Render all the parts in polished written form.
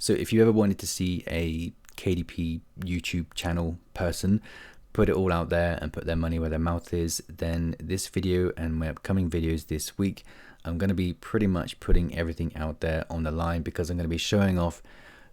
So if you ever wanted to see a KDP YouTube channel person put it all out there and put their money where their mouth is, then this video and my upcoming videos this week, I'm going to be pretty much putting everything out there on the line, because I'm going to be showing off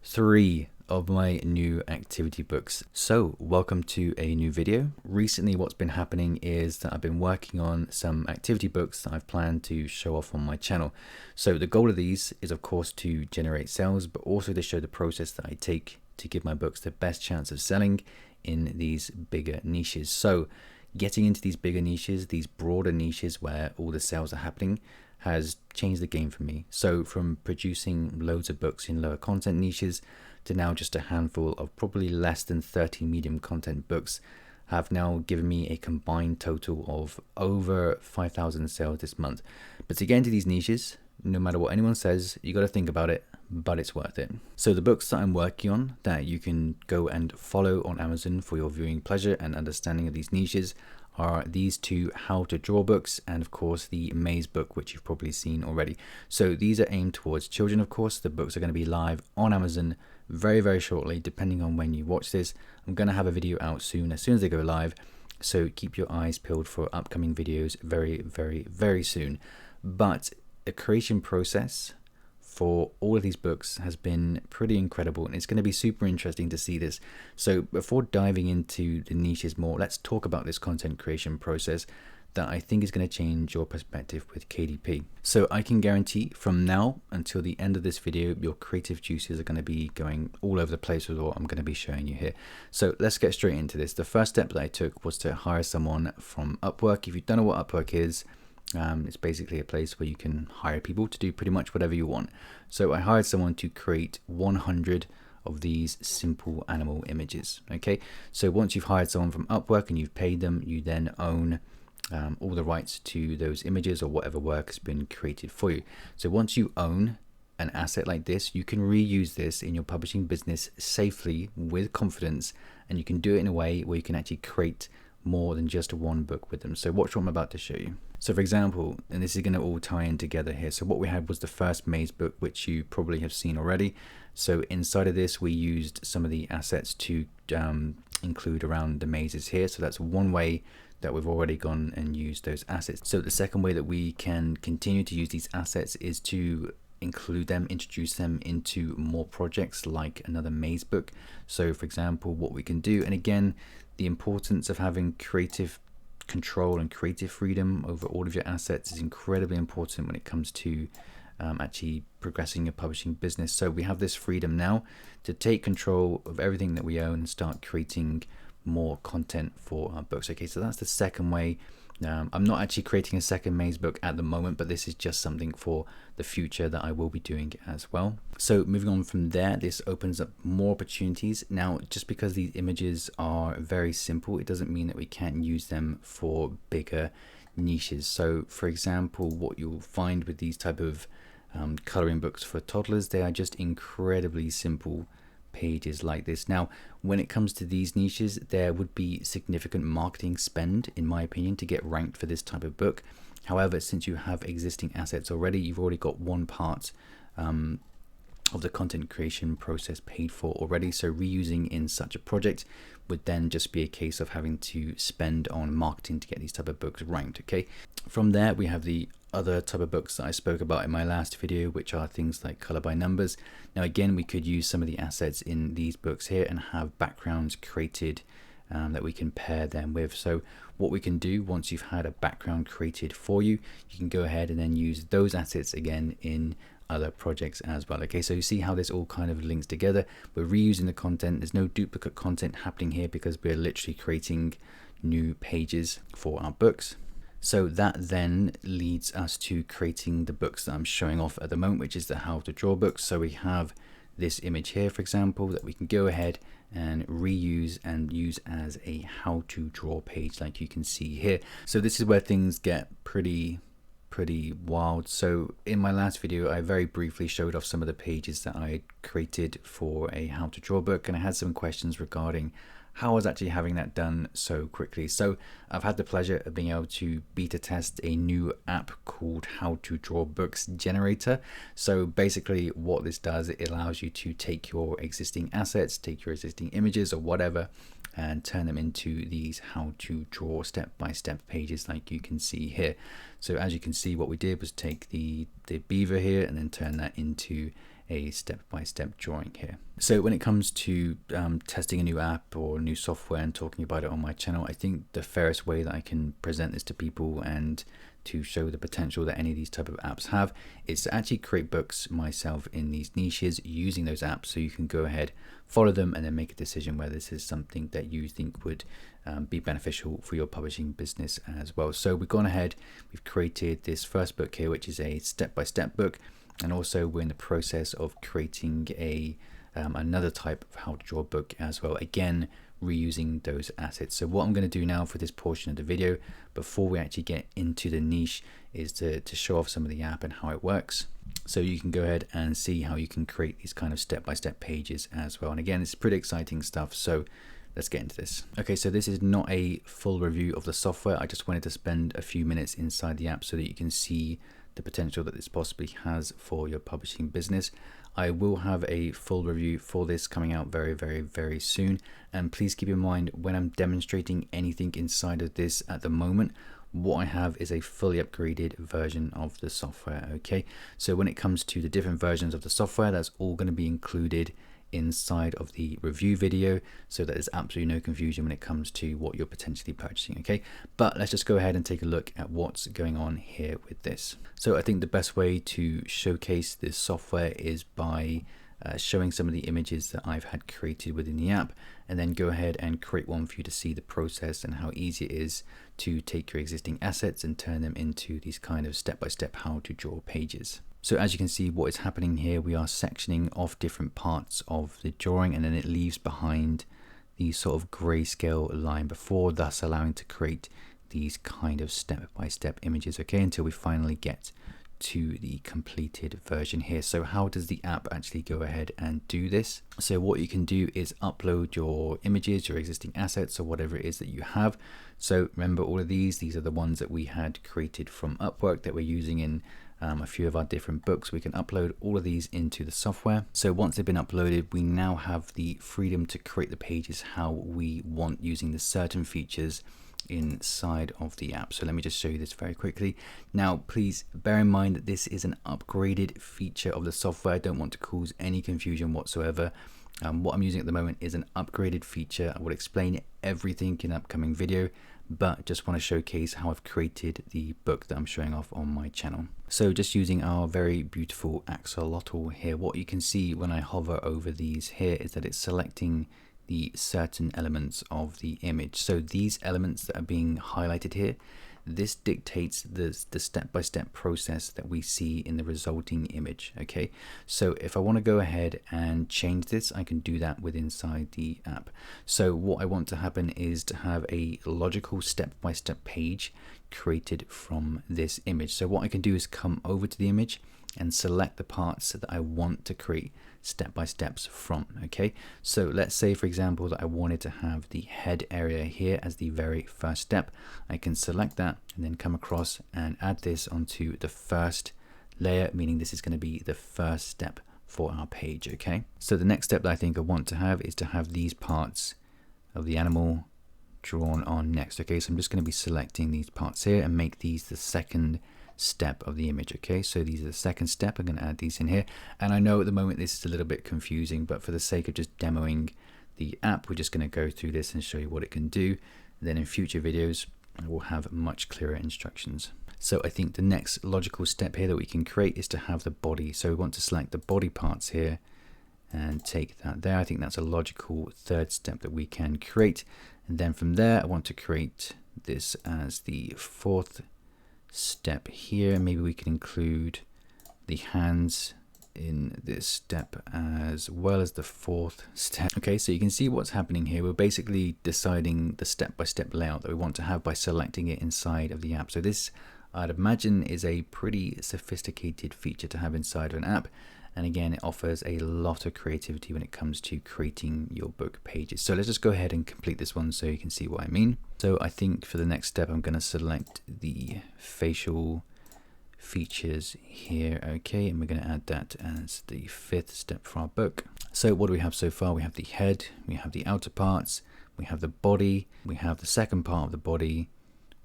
3 of my new activity books. So welcome to a new video. Recently what's been happening is that I've been working on some activity books that I've planned to show off on my channel. So the goal of these is of course to generate sales, but also to show the process that I take to give my books the best chance of selling in these bigger niches. So getting into these bigger niches, these broader niches where all the sales are happening, has changed the game for me. So from producing loads of books in lower content niches to now just a handful of probably less than 30 medium content books have now given me a combined total of over 5,000 sales this month. But to get into these niches, no matter what anyone says, you got to think about it, but it's worth it. So the books that I'm working on that you can go and follow on Amazon for your viewing pleasure and understanding of these niches are these 2 how to draw books, and of course the maze book, which you've probably seen already. So these are aimed towards children. Of course the books are going to be live on Amazon very shortly, depending on when you watch this. I'm going to have a video out soon as they go live, so keep your eyes peeled for upcoming videos very soon. But the creation process for all of these books has been pretty incredible, and it's going to be super interesting to see this. So before diving into the niches more, let's talk about this content creation process that I think is going to change your perspective with KDP. So I can guarantee from now until the end of this video, your creative juices are going to be going all over the place with what I'm going to be showing you here. So let's get straight into this. The first step that I took was to hire someone from Upwork. If you don't know what Upwork is, it's basically a place where you can hire people to do pretty much whatever you want. So I hired someone to create 100 of these simple animal images. Okay, so once you've hired someone from Upwork and you've paid them, you then own all the rights to those images or whatever work has been created for you. So once you own an asset like this, you can reuse this in your publishing business safely with confidence, and you can do it in a way where you can actually create more than just one book with them. So watch what I'm about to show you. So for example, and this is going to all tie in together here. So what we had was the first maze book, which you probably have seen already. So inside of this, we used some of the assets to include around the mazes here. So that's one way that we've already gone and used those assets. So the second way that we can continue to use these assets is to include them, introduce them into more projects like another maze book. So for example, what we can do, and again, the importance of having creative control and creative freedom over all of your assets is incredibly important when it comes to actually progressing your publishing business. So we have this freedom now to take control of everything that we own and start creating more content for our books. Okay, so that's the second way. I'm not actually creating a second maze book at the moment, but this is just something for the future that I will be doing as well. So moving on from there, this opens up more opportunities. Now, just because these images are very simple, it doesn't mean that we can't use them for bigger niches. So for example, what you'll find with these type of coloring books for toddlers, they are just incredibly simple pages like this. Now, when it comes to these niches, there would be significant marketing spend, in my opinion, to get ranked for this type of book. However, since you have existing assets already, you've already got one part of the content creation process paid for already. So reusing in such a project would then just be a case of having to spend on marketing to get these type of books ranked. Okay, from there we have the other type of books that I spoke about in my last video, which are things like color by numbers. Now again, we could use some of the assets in these books here and have backgrounds created that we can pair them with. So what we can do, once you've had a background created for you, you can go ahead and then use those assets again in other projects as well. Okay, so you see how this all kind of links together. We're reusing the content. There's no duplicate content happening here because we're literally creating new pages for our books. So that then leads us to creating the books that I'm showing off at the moment, which is the how to draw books. So we have this image here, for example, that we can go ahead and reuse and use as a how to draw page, like you can see here. So this is where things get pretty wild. So in my last video, I very briefly showed off some of the pages that I created for a how to draw book, and I had some questions regarding how I was actually having that done so quickly. So I've had the pleasure of being able to beta test a new app called How to Draw Books Generator. So basically what this does, it allows you to take your existing assets, take your existing images or whatever, and turn them into these how to draw step-by-step pages like you can see here. So as you can see, what we did was take the beaver here and then turn that into a step-by-step drawing here. So when it comes to testing a new app or new software and talking about it on my channel, I think the fairest way that I can present this to people and to show the potential that any of these type of apps have is to actually create books myself in these niches using those apps, so you can go ahead, follow them, and then make a decision whether this is something that you think would be beneficial for your publishing business as well. So we've gone ahead, we've created this first book here, which is a step-by-step book, and also we're in the process of creating a another type of how to draw book as well, again reusing those assets. So what I'm going to do now for this portion of the video, before we actually get into the niche, is to show off some of the app and how it works, so you can go ahead and see how you can create these kind of step-by-step pages as well. And again, it's pretty exciting stuff, so let's get into this. Okay, so this is not a full review of the software. I just wanted to spend a few minutes inside the app so that you can see the potential that this possibly has for your publishing business. I will have a full review for this coming out very soon, and please keep in mind when I'm demonstrating anything inside of this at the moment, what I have is a fully upgraded version of the software. Okay, so when it comes to the different versions of the software, that's all going to be included inside of the review video, so that there's absolutely no confusion when it comes to what you're potentially purchasing. Okay, but let's just go ahead and take a look at what's going on here with this. So I think the best way to showcase this software is by showing some of the images that I've had created within the app, and then go ahead and create one for you to see the process and how easy it is to take your existing assets and turn them into these kind of step-by-step how to draw pages. So as you can see, what is happening here, we are sectioning off different parts of the drawing, and then it leaves behind the sort of grayscale line before, thus allowing to create these kind of step-by-step images, okay, until we finally get to the completed version here. So how does the app actually go ahead and do this? So what you can do is upload your images, your existing assets, or whatever it is that you have. So remember, all of these are the ones that we had created from Upwork that we're using in a few of our different books. We can upload all of these into the software. So once they've been uploaded, we now have the freedom to create the pages how we want, using the certain features inside of the app. So let me just show you this very quickly. Now please bear in mind that this is an upgraded feature of the software. I don't want to cause any confusion whatsoever. What I'm using at the moment is an upgraded feature. I will explain everything in an upcoming video, but just want to showcase how I've created the book that I'm showing off on my channel. So just using our very beautiful axolotl here, what you can see when I hover over these here is that it's selecting the certain elements of the image. So these elements that are being highlighted here, this dictates the step-by-step process that we see in the resulting image. Okay, so if I want to go ahead and change this, I can do that with inside the app. So what I want to happen is to have a logical step-by-step page created from this image. So what I can do is come over to the image and select the parts that I want to create step-by-steps from. Okay, so let's say for example that I wanted to have the head area here as the very first step. I can select that and then come across and add this onto the first layer, meaning this is going to be the first step for our page. Okay, so the next step that I think I want to have is to have these parts of the animal drawn on next. Okay, so I'm just going to be selecting these parts here and make these the second step of the image. Okay, so these are the second step. I'm going to add these in here, and I know at the moment this is a little bit confusing, but for the sake of just demoing the app, we're just going to go through this and show you what it can do. And then in future videos I will have much clearer instructions. So I think the next logical step here that we can create is to have the body. So we want to select the body parts here and take that there. I think that's a logical third step that we can create, and then from there I want to create this as the fourth step here. Maybe we can include the hands in this step as well as the fourth step. Okay, so you can see what's happening here. We're basically deciding the step-by-step layout that we want to have by selecting it inside of the app. So this, I'd imagine, is a pretty sophisticated feature to have inside of an app, And again, it offers a lot of creativity when it comes to creating your book pages. So let's just go ahead and complete this one so you can see what I mean. So I think for the next step, I'm going to select the facial features here. Okay, and we're going to add that as the 5th step for our book. So what do we have so far? We have the head, we have the outer parts, we have the body, we have the second part of the body,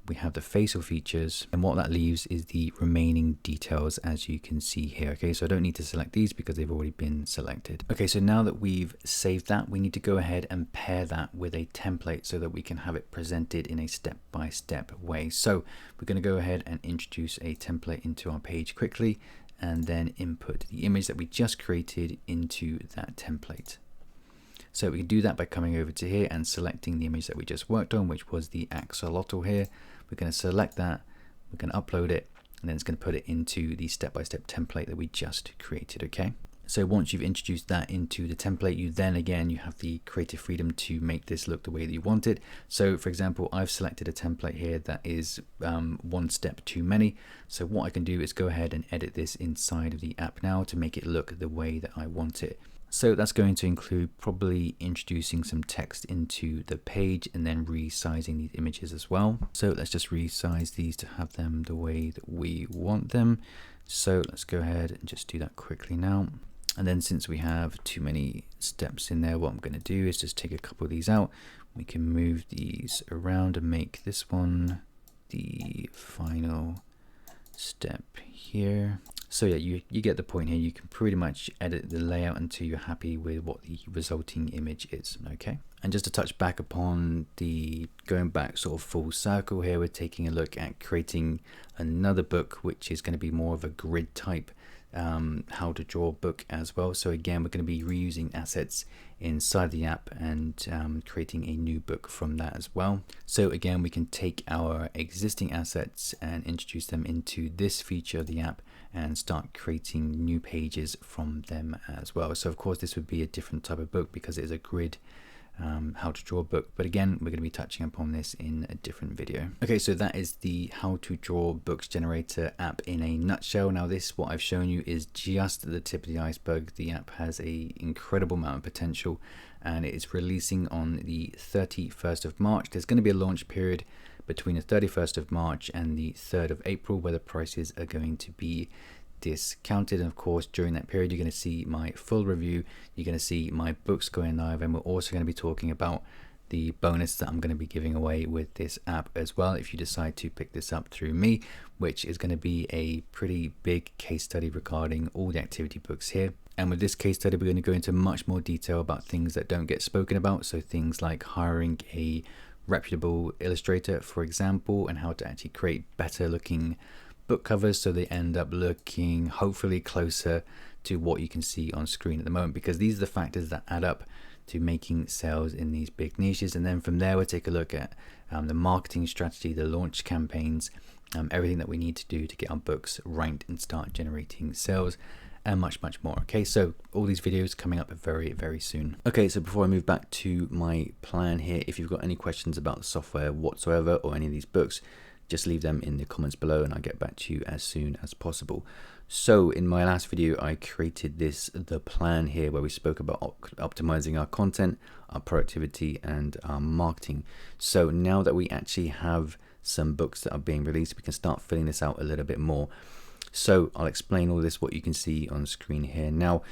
we have the facial features, and what that leaves is the remaining details, as you can see here. Okay, so I don't need to select these because they've already been selected. Okay, so now that we've saved that, we need to go ahead and pair that with a template so that we can have it presented in a step-by-step way. So we're going to go ahead and introduce a template into our page quickly, and then input the image that we just created into that template. So we can do that by coming over to here and selecting the image that we just worked on, which was the axolotl here. We're going to select that, we're going to upload it, and then it's going to put it into the step-by-step template that we just created. Okay, so once you've introduced that into the template, you then again you have the creative freedom to make this look the way that you want it. So for example, I've selected a template here that is one step too many. So what I can do is go ahead and edit this inside of the app now to make it look the way that I want it. So that's going to include probably introducing some text into the page and then resizing these images as well. So let's just resize these to have them the way that we want them. So let's go ahead and just do that quickly now. And then since we have too many steps in there, what I'm going to do is just take a couple of these out. We can move these around and make this one the final step here. So yeah, you get the point here. You can pretty much edit the layout until you're happy with what the resulting image is. Okay, and just to touch back upon the going back sort of full circle here, we're taking a look at creating another book, which is going to be more of a grid type how to draw book as well. So again, we're going to be reusing assets inside the app and creating a new book from that as well. So again, we can take our existing assets and introduce them into this feature of the app and start creating new pages from them as well. So of course this would be a different type of book because it is a grid how to draw book, but again we're going to be touching upon this in a different video. Okay, so that is the how to draw books generator app in a nutshell. Now this, what I've shown you, is just the tip of the iceberg. The app has a incredible amount of potential and it is releasing on the 31st of March. There's going to be a launch period between the 31st of March and the 3rd of April where the prices are going to be discounted, and of course during that period you're going to see my full review, you're going to see my books going live, and we're also going to be talking about the bonus that I'm going to be giving away with this app as well if you decide to pick this up through me, which is going to be a pretty big case study regarding all the activity books here. And with this case study we're going to go into much more detail about things that don't get spoken about, so things like hiring a reputable illustrator, for example, and how to actually create better looking book covers so they end up looking hopefully closer to what you can see on screen at the moment, because these are the factors that add up to making sales in these big niches. And then from there we'll take a look at the marketing strategy, the launch campaigns, everything that we need to do to get our books ranked and start generating sales, and much more. Okay, so all these videos coming up very soon. Okay, so before I move back to my plan here, if you've got any questions about the software whatsoever or any of these books, just leave them in the comments below and I'll get back to you as soon as possible. So in my last video I created the plan here where we spoke about optimizing our content, our productivity and our marketing. So now that we actually have some books that are being released, we can start filling this out a little bit more. So I'll explain all this, what you can see on screen here. Now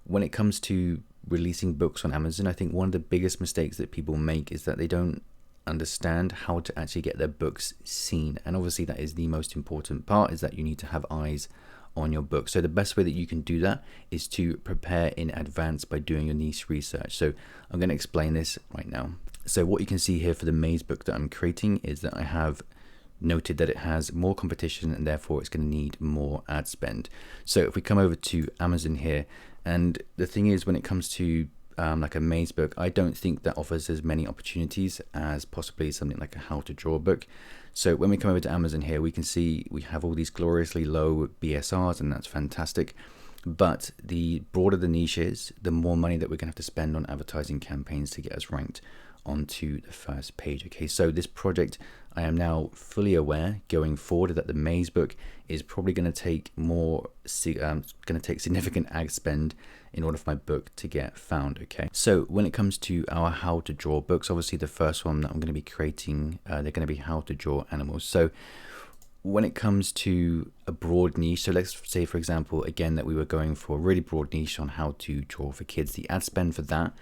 when it comes to releasing books on Amazon, I think one of the biggest mistakes that people make is that they don't understand how to actually get their books seen, and obviously that is the most important part, is that you need to have eyes on your book. So the best way that you can do that is to prepare in advance by doing your niche research. So I'm going to explain this right now. So what you can see here for the maze book that I'm creating is that I have noted that it has more competition and therefore it's going to need more ad spend. So if we come over to Amazon here, and the thing is when it comes to like a maze book, I don't think that offers as many opportunities as possibly something like a how to draw book. So when we come over to Amazon here, we can see we have all these gloriously low BSRs, and that's fantastic. But the broader the niche is, the more money that we're going to have to spend on advertising campaigns to get us ranked onto the first page. Okay, so this project, I am now fully aware going forward that the maze book is probably going to take significant ad spend in order for my book to get found. Okay, so when it comes to our how to draw books, obviously the first one that I'm going to be creating, they're going to be how to draw animals. So when it comes to a broad niche, so let's say for example again that we were going for a really broad niche on how to draw for kids, the ad spend for that,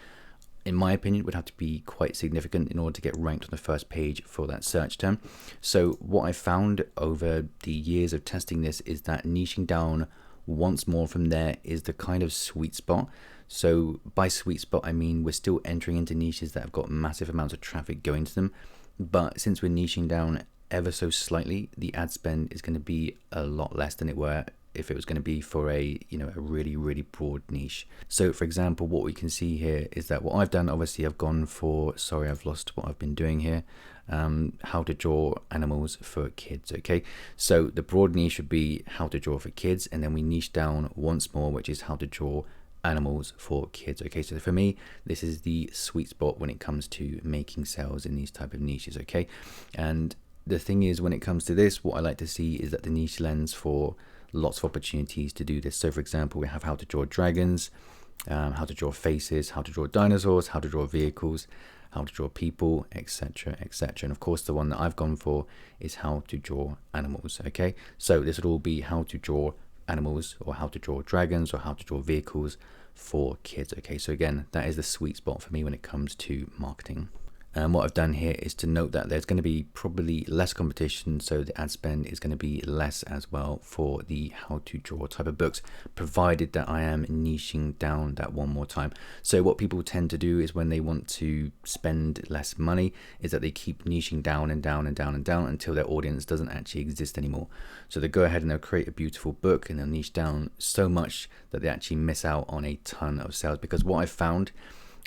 in my opinion, would have to be quite significant in order to get ranked on the first page for that search term. So what I found over the years of testing this is that niching down once more from there is the kind of sweet spot. So by sweet spot, I mean we're still entering into niches that have got massive amounts of traffic going to them, but since we're niching down ever so slightly, the ad spend is going to be a lot less than it were if it was going to be for a really broad niche. So for example, what we can see here is that what I've done, obviously I've gone for, sorry, I've lost what I've been doing here, how to draw animals for kids. Okay, so the broad niche would be how to draw for kids, and then we niche down once more, which is how to draw animals for kids. Okay, so for me, this is the sweet spot when it comes to making sales in these type of niches. Okay, and the thing is, when it comes to this, what I like to see is that the niche lends for lots of opportunities to do this. So for example, we have how to draw dragons, how to draw faces, how to draw dinosaurs, how to draw vehicles, how to draw people, etc, etc. And of course the one that I've gone for is how to draw animals. Okay, so this would all be how to draw animals, or how to draw dragons, or how to draw vehicles for kids. Okay, so again, that is the sweet spot for me when it comes to marketing. And what I've done here is to note that there's going to be probably less competition, so the ad spend is going to be less as well for the how to draw type of books, provided that I am niching down that one more time. So what people tend to do is when they want to spend less money is that they keep niching down and down and down and down until their audience doesn't actually exist anymore. So they go ahead and they'll create a beautiful book and they'll niche down so much that they actually miss out on a ton of sales. Because what I've found,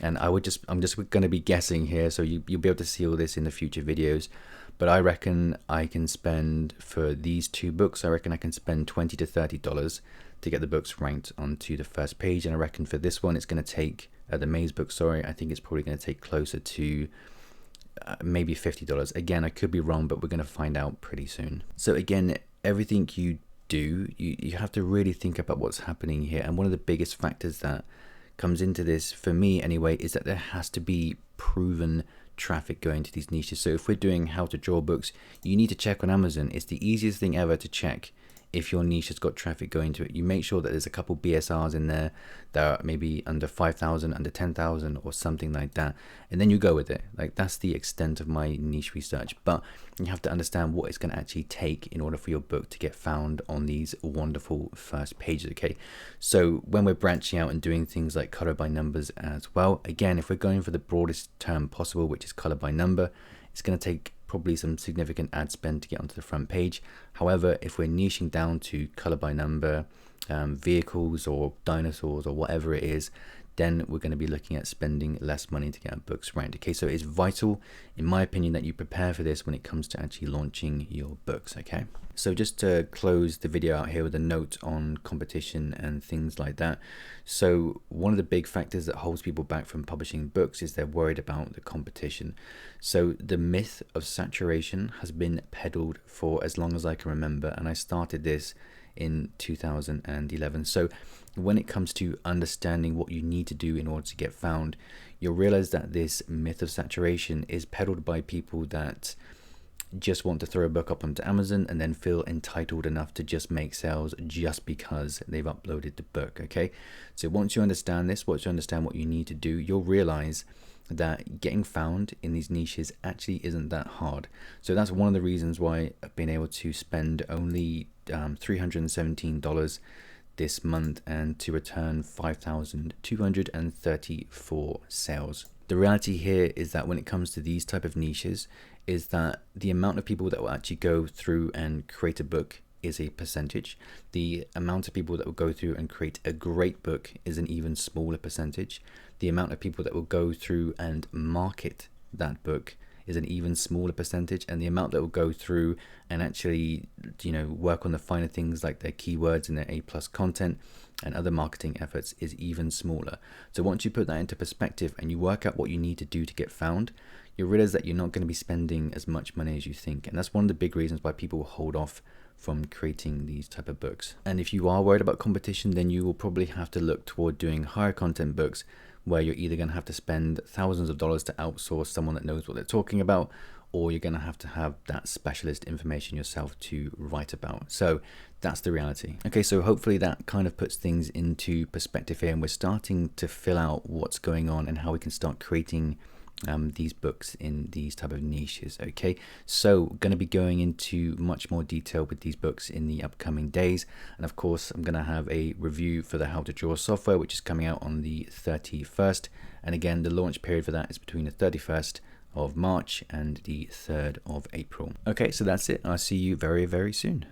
and I'm just going to be guessing here, so you'll be able to see all this in the future videos, but I reckon I can spend, for these two books, I reckon I can spend $20 to $30 to get the books ranked onto the first page. And I reckon for this one, it's going to take, the maze book, sorry, I think it's probably going to take closer to maybe $50. Again, I could be wrong, but we're going to find out pretty soon. So again, everything you do, you have to really think about what's happening here. And one of the biggest factors that comes into this, for me anyway, is that there has to be proven traffic going to these niches. So if we're doing how to draw books, you need to check on Amazon. It's the easiest thing ever to check if your niche has got traffic going to it. You make sure that there's a couple BSRs in there that are maybe under 5,000, under 10,000 or something like that, and then you go with it. Like, that's the extent of my niche research. But you have to understand what it's going to actually take in order for your book to get found on these wonderful first pages. Okay, so when we're branching out and doing things like color by numbers as well, again, if we're going for the broadest term possible, which is color by number, it's going to take probably some significant ad spend to get onto the front page. However, if we're niching down to color by number, vehicles or dinosaurs or whatever it is, then we're going to be looking at spending less money to get our books ranked. Okay, so it's vital, in my opinion, that you prepare for this when it comes to actually launching your books. Okay, so just to close the video out here with a note on competition and things like that. So one of the big factors that holds people back from publishing books is they're worried about the competition. So the myth of saturation has been peddled for as long as I can remember, and I started this in 2011. So when it comes to understanding what you need to do in order to get found, you'll realize that this myth of saturation is peddled by people that just want to throw a book up onto Amazon and then feel entitled enough to just make sales just because they've uploaded the book. Okay, so once you understand this, once you understand what you need to do, you'll realize that getting found in these niches actually isn't that hard. So that's one of the reasons why I've been able to spend only $317 this month and to return 5,234 sales. The reality here is that when it comes to these type of niches, is that the amount of people that will actually go through and create a book is a percentage. The amount of people that will go through and create a great book is an even smaller percentage. The amount of people that will go through and market that book is an even smaller percentage, and the amount that will go through and actually, work on the finer things like their keywords and their A+ content and other marketing efforts is even smaller. So once you put that into perspective and you work out what you need to do to get found, you realize that you're not going to be spending as much money as you think. And that's one of the big reasons why people hold off from creating these type of books. And if you are worried about competition, then you will probably have to look toward doing higher content books, where you're either going to have to spend thousands of dollars to outsource someone that knows what they're talking about, or you're going to have that specialist information yourself to write about. So that's the reality. Okay, so hopefully that kind of puts things into perspective here, and we're starting to fill out what's going on and how we can start creating these books in these type of niches. Okay, so going to be going into much more detail with these books in the upcoming days, and of course I'm going to have a review for the How to Draw software, which is coming out on the 31st, and again the launch period for that is between the 31st of March and the 3rd of April. Okay, so that's it. I'll see you very, very soon.